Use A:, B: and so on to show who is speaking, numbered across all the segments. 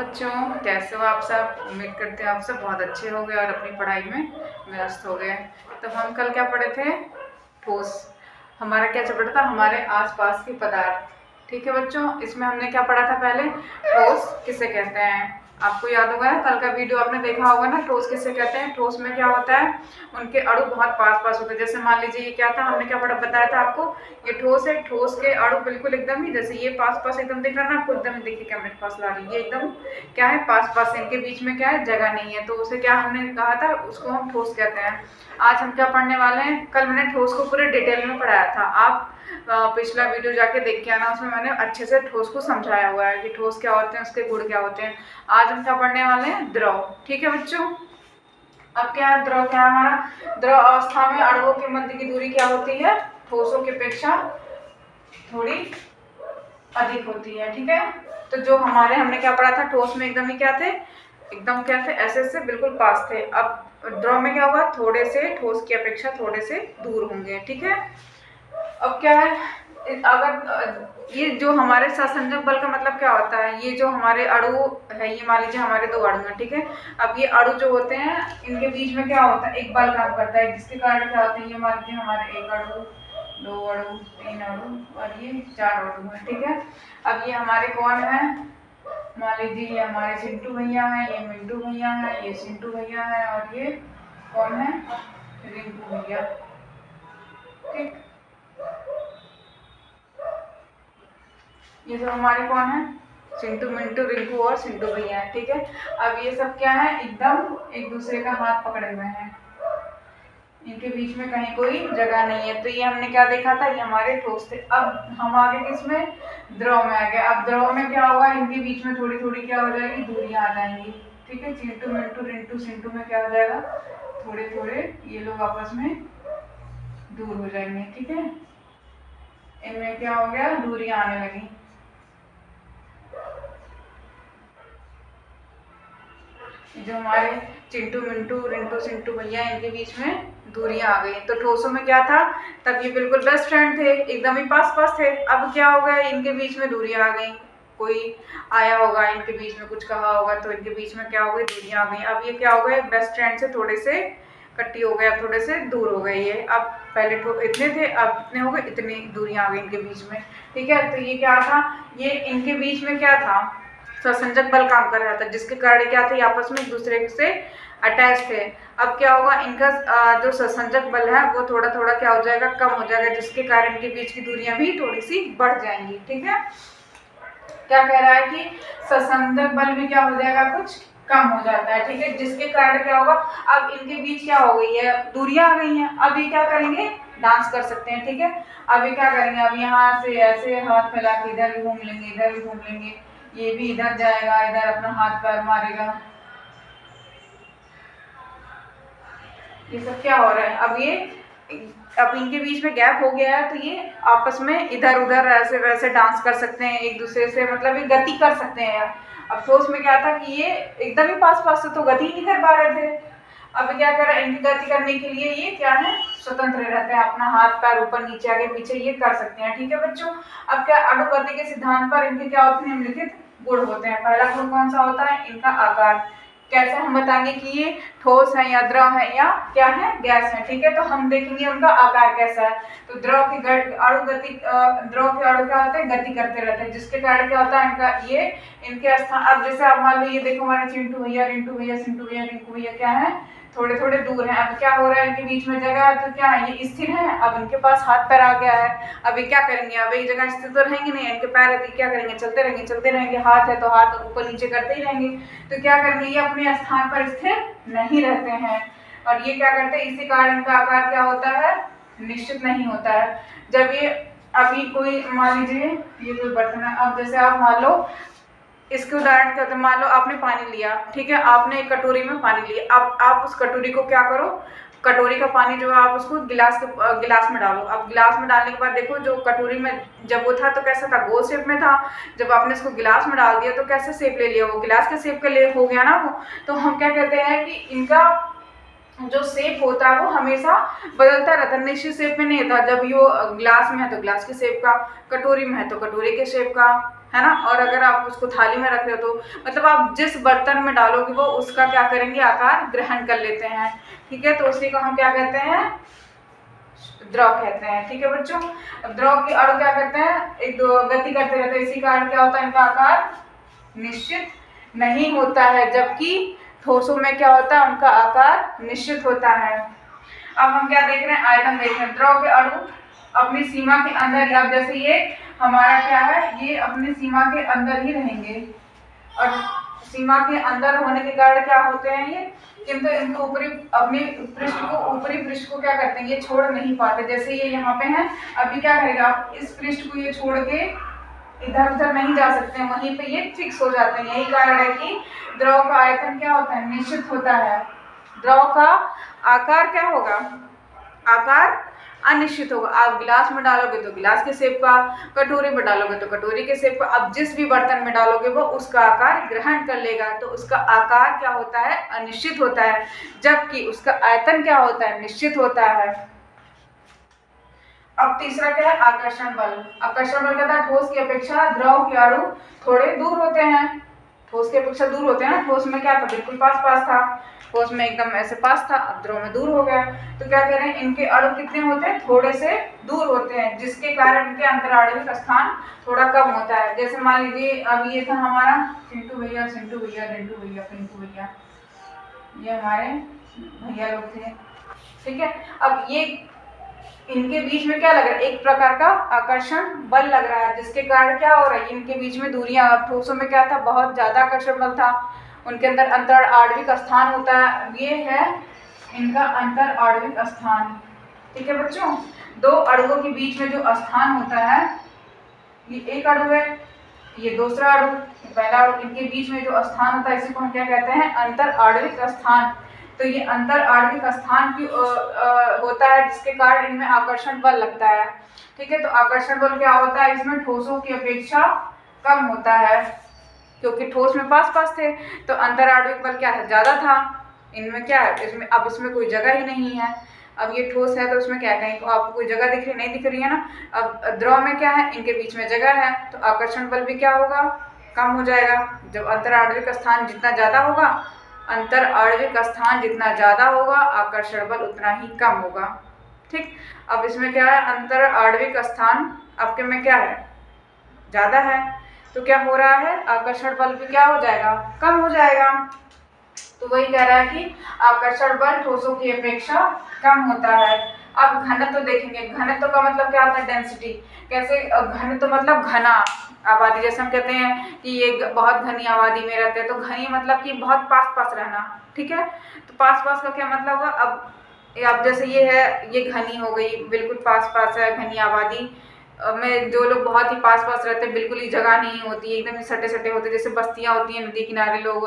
A: बच्चों, कैसे हो आप सब। उम्मीद करते हैं आप सब बहुत अच्छे हो गए और अपनी पढ़ाई में व्यस्त हो गए। तो हम कल क्या पढ़े थे? ठोस। हमारा क्या चैप्टर था? हमारे आसपास के पदार्थ। ठीक है बच्चों, इसमें हमने क्या पढ़ा था? पहले ठोस किसे कहते हैं। आपको याद होगा ना, कल का वीडियो आपने देखा होगा ना, ठोस किसे कहते हैं। ठोस में क्या होता है, उनके अणु बहुत पास पास होते हैं। जैसे मान लीजिए ये क्या था, हमने क्या पढ़ा, बताया था आपको, ये ठोस है। ठोस के अणु बिल्कुल एकदम ही, जैसे ये पास पास एकदम दिख रहा है ना आपको, एकदम देखिए क्या मेरे पास ला रही है, ये एकदम क्या है, पास पास है। इनके बीच में क्या है, जगह नहीं है, तो उसे क्या हमने कहा था, उसको हम ठोस कहते हैं। आज हम क्या पढ़ने वाले हैं, कल मैंने ठोस को पूरे डिटेल में पढ़ाया था। आप पिछला वीडियो जाके देख के आना, उसमें मैंने अच्छे से ठोस को समझाया हुआ है कि ठोस क्या होते हैं, उसके गुण क्या होते हैं। आज हम क्या पढ़ने वाले हैं, द्रव। ठीक है बच्चों। अब क्या है, द्रव क्या है हमारा। द्रव अवस्था में अणुओं के मध्य की दूरी क्या होती है, ठोसों की अपेक्षा थोड़ी अधिक होती है। ठीक है, तो जो हमने क्या पढ़ा था, ठोस में एकदम ही क्या थे, एकदम क्या थे, ऐसे ऐसे बिल्कुल पास थे। अब द्रव में क्या होगा, थोड़े से ठोस की अपेक्षा थोड़े से दूर होंगे। ठीक है, अब क्या है, अगर ये जो हमारे सहसंजक बल का मतलब क्या होता है, ये जो हमारे अणु है, ये मान लीजिए हमारे दो अणु हैं। ठीक है, अब ये अणु जो होते हैं, इनके बीच में क्या होता है, एक बल काम करता है, जिसके कारण क्या होते हैं, ये मान लीजिए हमारे एक अणु, दो अणु, तीन अणु और ये चार अणु है। ठीक है, अब ये हमारे कौन है, मान लीजिए ये हमारे चिंटू भैया हैं, ये मिंटू भैया हैं, ये चिंटू भैया है और ये कौन है, रिंकू भैया। ठीक, ये सब हमारे कौन है, चिंटू मिंटू रिंकू और चिंटू भैया है। ठीक है, अब ये सब क्या है, एकदम एक दूसरे का हाथ पकड़े हुए हैं, इनके बीच में कहीं कोई जगह नहीं है। तो ये हमने क्या देखा था, ये हमारे ठोस थे। अब हम आगे किसमें, द्रव में आ गए। अब द्रव में क्या होगा, इनके बीच में थोड़ी थोड़ी क्या हो जाएगी, दूरियां आ जाएंगी। ठीक है, चिंटू मिंटू रिंटू चिंटू में क्या हो जाएगा, थोड़े थोड़े ये लोग आपस में दूर हो जाएंगे। ठीक है, इनमें क्या हो गया, दूरियां आने लगी। जो हमारे चिंटू मिंटू रिंटू चिंटू भैया, इनके बीच में दूरियां आ गई। तो ठोसों में क्या था, तब ये बिल्कुल बेस्ट फ्रेंड थे, एकदम ही पास पास थे। अब क्या हो गया, इनके बीच में दूरियां आ गई। कोई आया होगा, इनके बीच में कुछ कहा होगा, तो इनके बीच में क्या हो गई, दूरियां आ गई। अब ये क्या हो गए, बेस्ट फ्रेंड से थोड़े से कट्टी हो गए, अब थोड़े से दूर हो गए ये। अब पहले तो इतने थे, अब इतने हो गए, इतनी दूरियां आ गई इनके बीच में। ठीक है, तो ये क्या था, ये इनके बीच में क्या था, सहसंजक बल काम कर रहा था, जिसके कारण क्या थे, आपस में एक दूसरे से अटैच थे। अब क्या होगा, इनका जो सहसंजक बल है वो थोड़ा थोड़ा क्या हो जाएगा, कम हो जाएगा, जिसके कारण इनके बीच की दूरियां भी थोड़ी सी बढ़ जाएंगी। ठीक है, क्या कह रहा है कि सहसंजक बल भी क्या हो जाएगा, कुछ कम हो जाता है। ठीक है, जिसके कारण क्या होगा, अब इनके बीच क्या हो गई है, दूरियां आ गई हैं। अब ये क्या करेंगे, डांस कर सकते हैं। ठीक है, अब ये क्या करेंगे, अब यहाँ से ऐसे हाथ फैला के इधर भी घूम लेंगे, इधर भी घूम लेंगे, ये भी इधर जाएगा, इधर अपना हाथ पैर मारेगा। ये सब क्या हो रहा है, अब इनके बीच में गैप हो गया है, तो ये आपस में इधर उधर ऐसे वैसे डांस कर सकते हैं एक दूसरे से, मतलब ये गति कर सकते हैं यार। अब ठोस में क्या था कि ये एकदम ही पास पास से तो गति नहीं कर पा रहे थे। अब क्या कर रहा है, इनकी गति करने के लिए ये क्या है, स्वतंत्र रहते हैं, अपना हाथ पैर ऊपर नीचे आगे पीछे ये कर सकते हैं। ठीक है बच्चों, अब क्या, अणुगति के सिद्धांत पर इनके क्या होते हैं, निम्नलिखित गुण होते हैं। पहला गुण कौन सा होता है, इनका आकार। कैसे हम बताएंगे कि ये ठोस है या द्रव है या क्या है, गैस है। ठीक है, तो हम देखेंगे उनका आकार कैसा है। तो द्रव की अणु गति, द्रव के अणु क्या होते हैं, गति करते रहते हैं, जिसके कारण क्या होता है, इनका ये इनके स्थान, अब जैसे आप मान लो ये देखो, हमारे चिंटू भैया रिंटू भैया चिंटू भैया रिंकू भैया क्या है, थोड़े थोड़े दूर हैं। अब क्या हो रहा है, इनके बीच में जगह है, तो क्या है, ये स्थिर है। अब इनके पास हाथ पैर आ गया है, अब ये क्या करेंगे, अब एक जगह स्थिर तो रहेंगे नहीं, इनके पैर है तो क्या करेंगे, चलते रहेंगे चलते रहेंगे, हाथ है तो हाथ ऊपर नीचे करते ही रहेंगे। तो क्या करेंगे, ये अपने स्थान पर स्थिर नहीं रहते हैं, और ये क्या करते हैं, इसी कारण इनका आकार क्या होता है, निश्चित नहीं होता है। जब ये अभी कोई मान लीजिए ये कोई बर्तन है, अब जैसे आप मान लो, इसके उदाहरण क्या होता है, मान लो आपने पानी लिया। ठीक है, आपने एक कटोरी में पानी लिया, अब आप उस कटोरी को क्या करो, कटोरी का पानी जो है आप उसको गिलास में डालो। अब गिलास में डालने के बाद देखो, जो कटोरी में जब वो था तो कैसा था, गोल शेप में था। जब आपने इसको गिलास में डाल दिया तो कैसे शेप ले लिया, वो गिलास के शेप का ले हो गया ना वो। तो हम क्या कहते हैं कि इनका जो शेप होता है वो हमेशा बदलता रहता है, निश्चित शेप में नहीं था। जब ये गिलास में है तो गिलास के शेप का, कटोरी में है तो कटोरी के शेप का। है ना। और अगर आप उसको थाली में रख रहे हो तो मतलब आप जिस बर्तन में डालोगे वो उसका क्या करेंगे, आकार ग्रहण कर लेते हैं। ठीक है, तो उसी को हम क्या कहते हैं, द्रव कहते हैं। ठीक है बच्चों, द्रव के अणु क्या करते हैं, एक दो गति करते रहते हैं, इसी कारण क्या होता है, इनका आकार निश्चित नहीं होता है, जबकि ठोसों में क्या होता है, उनका आकार निश्चित होता है। अब हम क्या देख रहे हैं, आयतन देख रहे हैं। द्रव के अणु अपनी सीमा के अंदर, अब जैसे ये हमारा क्या है, ये अपनी सीमा के अंदर ही रहेंगे, और सीमा के अंदर होने के कारण क्या होते हैं ये, किंतु इनको ऊपरी अपने पृष्ठ को, ऊपरी पृष्ठ को क्या करते हैं, ये छोड़ नहीं पाते। जैसे ये यहाँ पे हैं, अभी क्या करेगा, आप इस पृष्ठ को ये छोड़ के इधर उधर नहीं जा सकते हैं, वहीं पे ये फिक्स हो जाते हैं। यही कारण है कि द्रव का आयतन क्या होता है, निश्चित होता है। द्रव का आकार क्या होगा, आकार अनिश्चित होगा। आप गिलास में डालोगे तो गिलास के शेप का, कटोरी में डालोगे तो कटोरी के शेप का, अब जिस भी बर्तन में डालोगे वो उसका आकार ग्रहण कर लेगा, तो उसका आकार क्या होता है, अनिश्चित होता है, जबकि उसका आयतन क्या होता है, निश्चित होता है। अब तीसरा क्या है, आकर्षण बल। आकर्षण बल कहता है ठोस की अपेक्षा द्रव के अणु थोड़े दूर होते हैं। ठोस की अपेक्षा दूर होते हैं ना, ठोस में क्या था, बिल्कुल पास पास था, ठोस में एकदम ऐसे पास था, अब द्रव में दूर हो गया। तो क्या कह रहे हैं, इनके अणु कितने होते हैं, थोड़े से दूर होते हैं, जिसके कारण इनके अंतराणविक स्थान थोड़ा कम होता है। जैसे मान लीजिए अब ये था हमारा चिंटू भैया, सिंटू भैया, रिंटू भैया, पिंटू भैया, ये हमारे भैया लोग थे। ठीक है, अब ये इनके बीच में क्या लग रहा है, एक प्रकार का आकर्षण बल लग रहा है, जिसके कारण क्या हो रहा है, इनके बीच में दूरियां, ठोसों में क्या था, बहुत ज्यादा आकर्षण बल था, उनके अंदर अंतर आणविक स्थान होता है, ये है इनका अंतर आणविक स्थान। ठीक है बच्चों, दो अणुओं के बीच में जो स्थान होता है, ये एक अणु है, ये दूसरा अणु, पहला अणु, इनके बीच में जो स्थान होता है इसी को हम क्या कहते हैं, अंतर आणविक स्थान। तो ये अंतर आणविक स्थान की होता है, जिसके कारण इनमें आकर्षण बल लगता है। ठीक है, तो आकर्षण बल क्या होता है, इसमें ठोसों की अपेक्षा कम होता है, क्योंकि ठोस में पास पास थे, तो अंतर आणविक बल क्या है, ज्यादा था। इनमें क्या है, इसमें अब इसमें कोई जगह ही नहीं है। अब ये ठोस है तो उसमें क्या, कहीं तो आपको कोई जगह दिख रही, नहीं दिख रही है ना। अब द्रव में क्या है, इनके बीच में जगह है, तो आकर्षण बल भी क्या होगा, कम हो जाएगा। जब अंतर आणविक स्थान जितना ज्यादा होगा, अंतर आणविक स्थान जितना ज्यादा होगा, आकर्षण बल उतना ही कम होगा। ठीक, अब इसमें क्या है, अंतर आणविक स्थान आपके में क्या है, ज्यादा है, तो क्या हो रहा है, आकर्षण बल भी क्या हो जाएगा, कम हो जाएगा। तो वही कह रहा है कि आकर्षण बल ठोसों की अपेक्षा कम होता है। अब घनत्व देखेंगे, घनत्व का मतलब क्या होता है, डेंसिटी। कैसे, घनत्व मतलब घना आबादी, जैसे हम कहते हैं कि ये बहुत घनी आबादी में रहते हैं, तो घनी मतलब कि बहुत पास पास रहना। ठीक है, तो पास पास का क्या मतलब हुआ, अब जैसे ये है, ये घनी हो गई, बिल्कुल पास पास है, घनी आबादी में जो लोग बहुत ही पास पास रहते हैं, बिल्कुल ही जगह नहीं होती, एकदम ही सटे सटे होते हैं, जैसे बस्तियां होती हैं नदी किनारे, लोग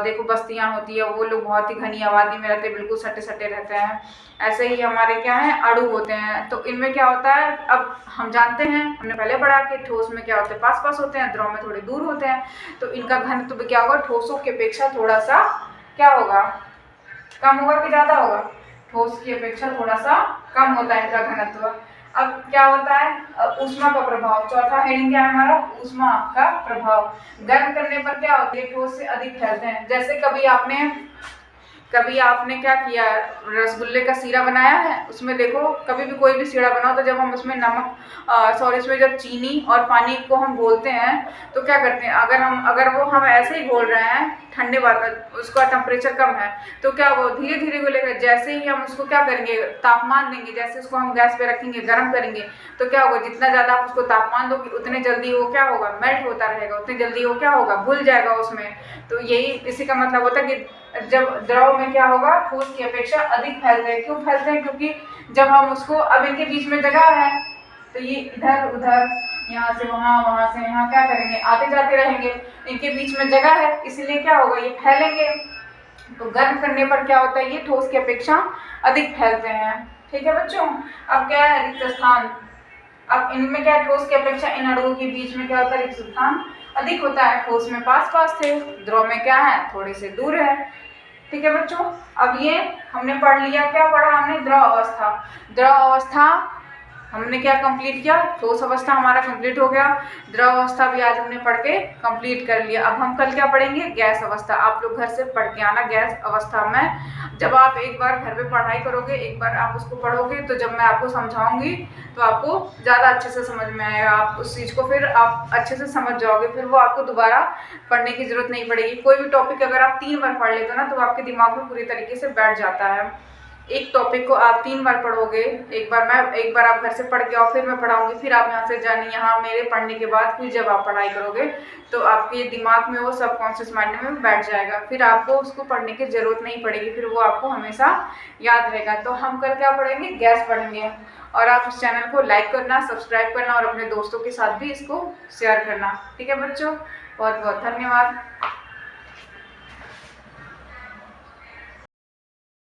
A: देखो बस्तियां होती है, वो लोग बहुत ही घनी आबादी में रहते हैं, बिल्कुल सटे सटे रहते हैं। ऐसे ही हमारे क्या है, अणु होते हैं। तो इनमें क्या होता है, अब हम जानते हैं, हमने पहले पढ़ा कि ठोस में क्या होते हैं, पास पास होते हैं, द्रव में थोड़े दूर होते हैं। तो इनका घनत्व क्या होगा, ठोसों की अपेक्षा थोड़ा सा क्या होगा, कम होगा कि ज्यादा होगा, ठोस की अपेक्षा थोड़ा सा कम होता है इनका घनत्व। अब क्या होता है, ऊष्मा का प्रभाव, चौथा हेडिंग क्या है हमारा, ऊष्मा का प्रभाव। गर्म करने पर क्या होती है, ठोस से अधिक फैलते हैं। जैसे कभी आपने क्या किया, रसगुल्ले का सीरा बनाया है, उसमें देखो कभी भी कोई भी सीरा बनाओ, तो जब हम उसमें इसमें जब चीनी और पानी को हम घोलते हैं, तो क्या करते हैं, अगर वो हम ऐसे ही घोल रहे हैं, ठंडे उसका टेम्परेचर कम है, तो क्या वो धीरे धीरे घुलेगा। जैसे ही हम उसको क्या करेंगे, तापमान देंगे, जैसे उसको हम गैस पे रखेंगे, गर्म करेंगे, तो क्या होगा, जितना ज़्यादा आप उसको तापमान दोगे, उतने जल्दी वो क्या होगा, मेल्ट होता रहेगा, उतनी जल्दी वो क्या होगा, घुल जाएगा उसमें। तो यही इसी का मतलब होता है कि जब द्रव में क्या होगा, ठोस की अपेक्षा अधिक फैलते हैं। क्यों फैलते हैं, क्योंकि जब हम उसको, अब इनके बीच में जगह है, तो ये इधर उधर, यहाँ से वहाँ, वहाँ से यहाँ क्या करेंगे, आते जाते रहेंगे, इनके बीच में जगह है, इसलिए क्या होगा, ये फैलेंगे। तो गर्म करने पर क्या होता है, ये ठोस की अपेक्षा अधिक फैलते हैं। ठीक है बच्चों, अब क्या है, रिक्त स्थान। अब इनमें क्या, ठोस की अपेक्षा इन अणुओं के बीच में क्या होता है, रिक्त स्थान अधिक होता है। ठोस में पास पास थे, द्रव में क्या है, थोड़े से दूर है। ठीक है बच्चों, अब ये हमने पढ़ लिया, क्या पढ़ा हमने, द्रव अवस्था। द्रव अवस्था हमने क्या कंप्लीट किया, ठोस अवस्था हमारा कंप्लीट हो गया, द्रव अवस्था भी आज हमने पढ़ के कंप्लीट कर लिया। अब हम कल क्या पढ़ेंगे, गैस अवस्था। आप लोग घर से पढ़ के आना गैस अवस्था में। जब आप एक बार घर पे पढ़ाई करोगे, एक बार आप उसको पढ़ोगे, तो जब मैं आपको समझाऊंगी तो आपको ज़्यादा अच्छे से समझ में आएगा। आप उस चीज़ को फिर आप अच्छे से समझ जाओगे, फिर वो आपको दोबारा पढ़ने की ज़रूरत नहीं पड़ेगी। कोई भी टॉपिक अगर आप 3 बार पढ़ लेते हो ना, तो आपके दिमाग में पूरी तरीके से बैठ जाता है। एक टॉपिक को आप 3 बार पढ़ोगे, एक बार आप घर से पढ़ के आओ, फिर मैं पढ़ाऊंगी, फिर आप यहाँ से जानिए, यहाँ मेरे पढ़ने के बाद फिर जब आप पढ़ाई करोगे तो आपके दिमाग में वो सबकॉन्शियस माइंड में बैठ जाएगा, फिर आपको उसको पढ़ने की ज़रूरत नहीं पड़ेगी, फिर वो आपको हमेशा याद रहेगा। तो हम कल क्या पढ़ेंगे, गैस पढ़ेंगे। और आप इस चैनल को लाइक करना, सब्सक्राइब करना और अपने दोस्तों के साथ भी इसको शेयर करना। ठीक है बच्चों, बहुत बहुत धन्यवाद।